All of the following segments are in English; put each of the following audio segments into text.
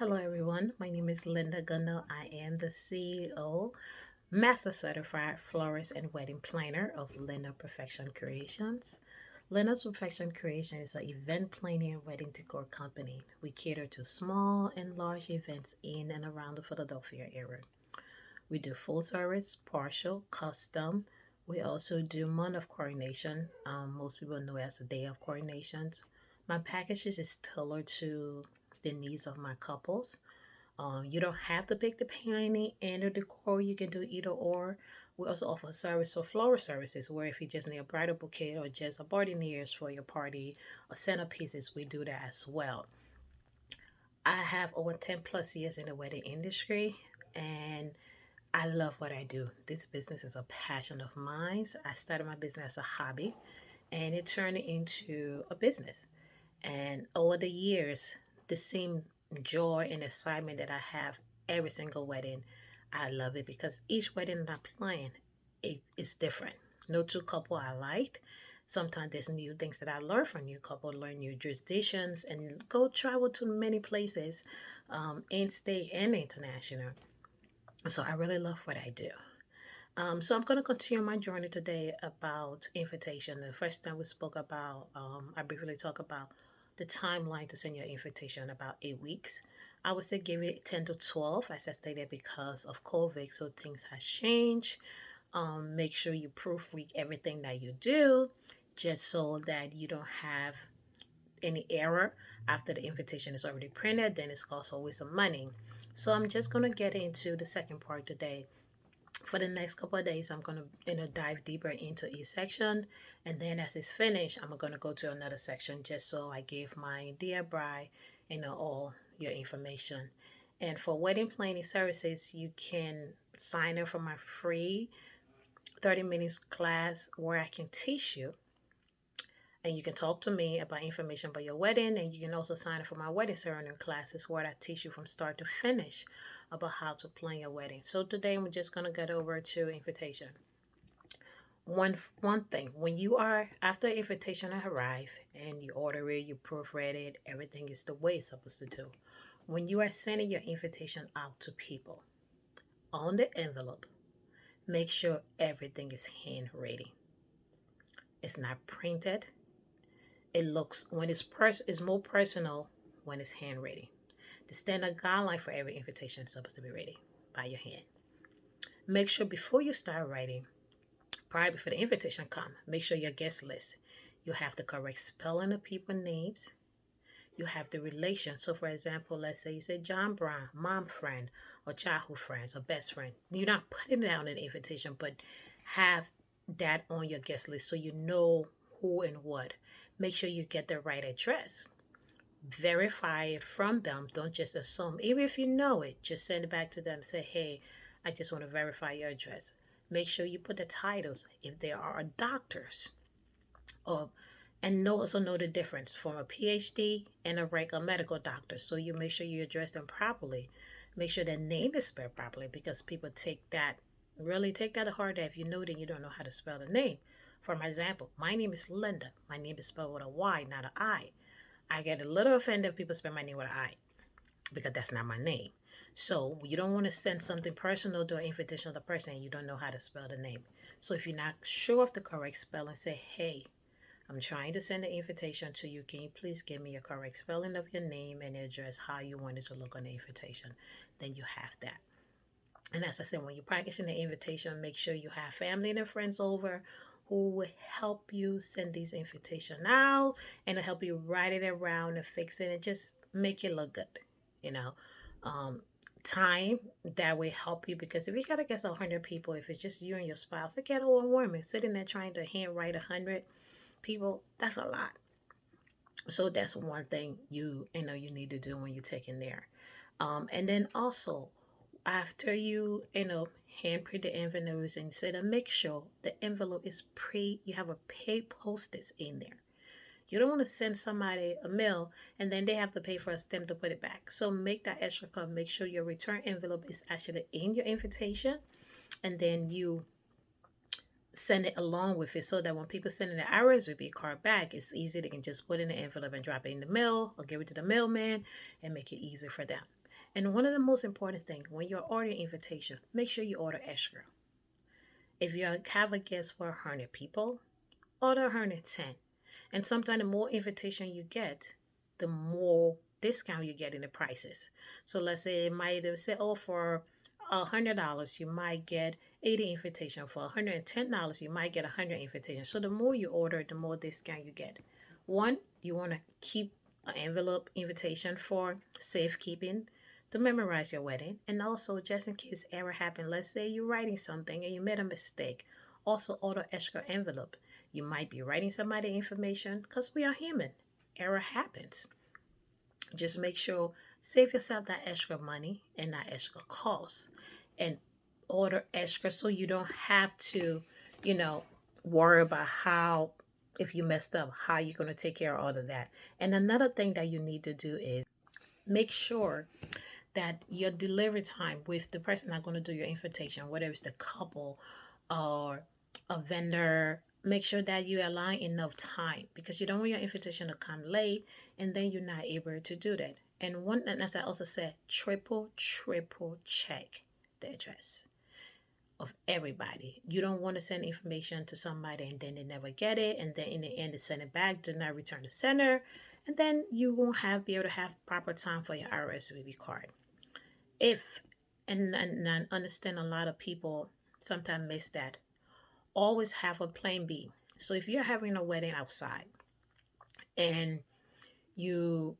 Hello, everyone. My name is Linda Gunno. I am the CEO, Master Certified Florist and Wedding Planner of Linda Perfection Creations. Linda Perfection Creation is an event planning and wedding decor company. We cater to small and large events in and around the Philadelphia area. We do full service, partial, custom. We also do month of coordination. Most people know it as a day of coordinations. My packages is tailored to the needs of my couples. You don't have to pick the painting and the decor. You can do either or. We also offer service for floral services, where if you just need a bridal bouquet or just a boutonnieres for your party or centerpieces, we do that as well. I have over 10 plus years in the wedding industry, and I love what I do. This business is a passion of mine. I started my business as a hobby, and it turned into a business. And over the years, the same joy and excitement that I have every single wedding, I love it because each wedding that I plan, it is different. No two couple I liked. Sometimes there's new things that I learn from new couple, learn new jurisdictions, and go travel to many places, in state and international. So I really love what I do. So I'm going to continue my journey today about invitation. The first time we spoke about, I briefly talked about the timeline to send your invitation, about 8 weeks. I would say give it 10 to 12, as I stated, because of COVID. So things has changed. Make sure you proofread everything that you do, just so that you don't have any error after the invitation is already printed. Then it's cost always some money. So I'm just going to get into the second part today. For the next couple of days, I'm gonna dive deeper into each section, and then as it's finished, I'm gonna go to another section just so I give my dear bride all your information. And for wedding planning services, you can sign up for my free 30 minutes class where I can teach you, and you can talk to me about information about your wedding. And you can also sign up for my wedding ceremony classes where I teach you from start to finish about how to plan your wedding. So today I'm just going to get over to invitation. One thing, when you are after invitation arrive and you order it, you proofread it, everything is the way it's supposed to do. When you are sending your invitation out to people, on the envelope, make sure everything is handwritten. It's not printed. It looks, when it's more personal when it's handwritten. The standard guideline for every invitation is supposed to be ready by your hand. Make sure before you start writing, prior before the invitation come, make sure your guest list, you have the correct spelling of people names. You have the relation. So for example, let's say you say John Brown, mom friend, or childhood friends, or best friend. You're not putting it down in the invitation, but have that on your guest list so you know who and what. Make sure you get the right address. Verify it from them. Don't just assume. Even if you know it, just send it back to them. Say, hey, I just want to verify your address. Make sure you put the titles if there are doctors. Or also know the difference from a PhD and a regular medical doctor. So you make sure you address them properly. Make sure their name is spelled properly, because people really take that to heart, that if you know that you don't know how to spell the name. For my example, my name is Linda. My name is spelled with a Y, not an I. I get a little offended if people spell my name with an I, because that's not my name. So you don't want to send something personal to an invitation of the person and you don't know how to spell the name. So if you're not sure of the correct spelling, say, hey, I'm trying to send an invitation to you. Can you please give me a correct spelling of your name and address, how you want it to look on the invitation? Then you have that. And as I said, when you're practicing the invitation, make sure you have family and friends over who will help you send these invitations out, and to help you write it around and fix it and just make it look good. You know, um, time that will help you, because if you gotta get 100 people, if it's just you and your spouse, it get overwhelming. Sitting there trying to handwrite 100 people, that's a lot. So that's one thing you need to do when you're taking there. And then also, after you handprint the envelopes and say to make sure the envelope is you have a pre-postage in there. You don't want to send somebody a mail and then they have to pay for a stamp to put it back. So make that extra cost. Make sure your return envelope is actually in your invitation, and then you send it along with it, so that when people send in the RSVP card back, it's easy. They can just put in the envelope and drop it in the mail or give it to the mailman and make it easy for them. And one of the most important things when you're ordering invitation, make sure you order extra. If you have a guest for 100 people, order 110. And sometimes the more invitation you get, the more discount you get in the prices. So let's say it might say, oh, for $100 you might get 80 invitation. For $110 you might get 100 invitation. So the more you order, the more discount you get. One, you want to keep an envelope invitation for safekeeping to memorize your wedding, and also just in case error happen. Let's say you're writing something and you made a mistake. Also order extra envelope. You might be writing somebody information because we are human. Error happens. Just make sure save yourself that extra money and that extra cost, and order extra so you don't have to, you know, worry about how if you messed up, how you're going to take care of all of that. And another thing that you need to do is make sure that your delivery time with the person that's going to do your invitation, whether it's the couple or a vendor, make sure that you align enough time because you don't want your invitation to come late and then you're not able to do that. And one, and as I also said, triple check the address of everybody. You don't want to send information to somebody and then they never get it, and then in the end they send it back, do not return the sender, and then you won't be able to have proper time for your RSVP card. If and I understand a lot of people sometimes miss that. Always have a plan B. So if you're having a wedding outside and you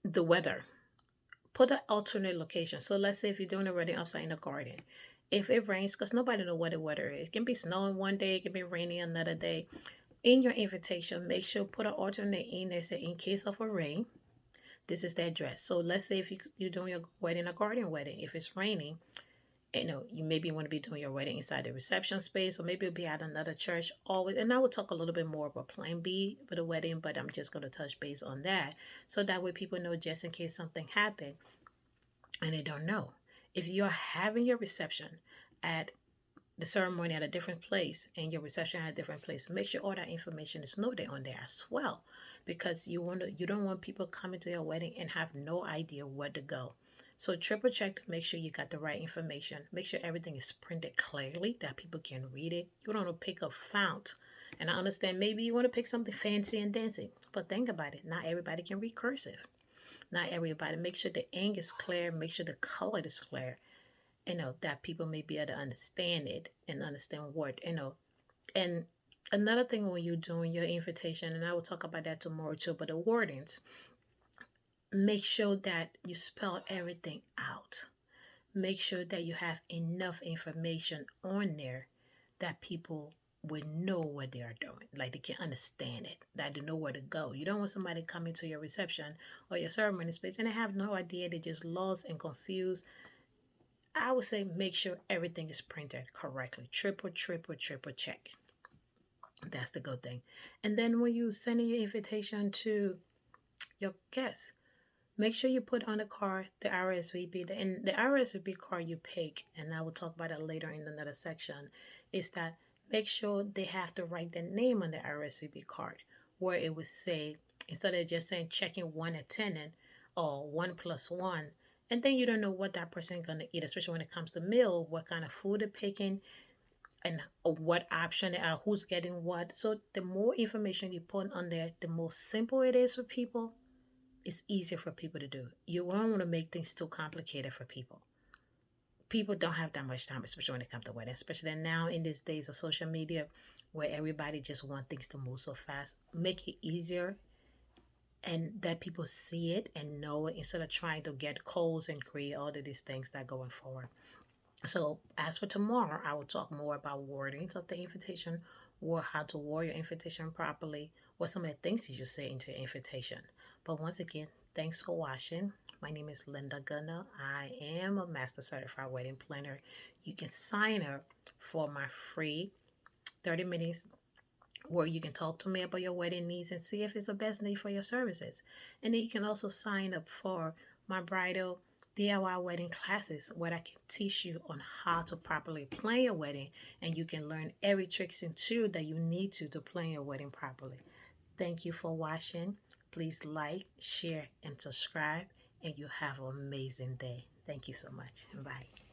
the weather, put an alternate location. So let's say if you're doing a wedding outside in a garden, if it rains, because nobody know what the weather is, it can be snowing one day, it can be raining another day. In your invitation, make sure put an alternate in there, say in case of a rain, this is the address. So let's say if you're doing your wedding, a garden wedding, if it's raining, you maybe want to be doing your wedding inside the reception space, or maybe it'll be at another church always. And I will talk a little bit more about plan B for the wedding, but I'm just going to touch base on that. So that way people know just in case something happened and they don't know. If you're having your reception at the ceremony at a different place and your reception at a different place, make sure all that information is noted on there as well. Because you don't want people coming to your wedding and have no idea where to go. So triple check to make sure you got the right information. Make sure everything is printed clearly that people can read it. You don't want to pick a font. And I understand maybe you want to pick something fancy and dancy. But think about it. Not everybody can read cursive. Not everybody. Make sure the ink is clear. Make sure the color is clear. That people may be able to understand it and understand what, And another thing when you're doing your invitation, and I will talk about that tomorrow too, but the wordings, make sure that you spell everything out. Make sure that you have enough information on there that people will know what they are doing. Like they can understand it, that they know where to go. You don't want somebody coming to your reception or your ceremony space and they have no idea, they're just lost and confused. I would say make sure everything is printed correctly. Triple check. That's the good thing. And then when you send your invitation to your guests, make sure you put on the card the RSVP. And the RSVP card you pick, and I will talk about that later in another section, is that make sure they have to write their name on the RSVP card, where it would say, instead of just saying checking one attendant or 1+1, and then you don't know what that person is going to eat, especially when it comes to meal, what kind of food they're picking, and what option they are, who's getting what. So the more information you put on there, the more simple it is for people. It's easier for people to do. You don't want to make things too complicated for people. People don't have that much time, especially when it comes to weddings, especially now in these days of social media where everybody just wants things to move so fast. Make it easier and that people see it and know it instead of trying to get codes and create all of these things that are going forward. So as for tomorrow, I will talk more about wordings of the invitation, or how to word your invitation properly, what some of the things you should say into your invitation. But once again, thanks for watching. My name is Linda Gunner. I am a Master Certified Wedding Planner. You can sign up for my free 30 minutes where you can talk to me about your wedding needs and see if it's the best need for your services. And then you can also sign up for my bridal DIY wedding classes where I can teach you on how to properly plan your wedding, and you can learn every tricks and tool that you need to plan your wedding properly. Thank you for watching. Please like, share, and subscribe. and you have an amazing day. Thank you so much. Bye.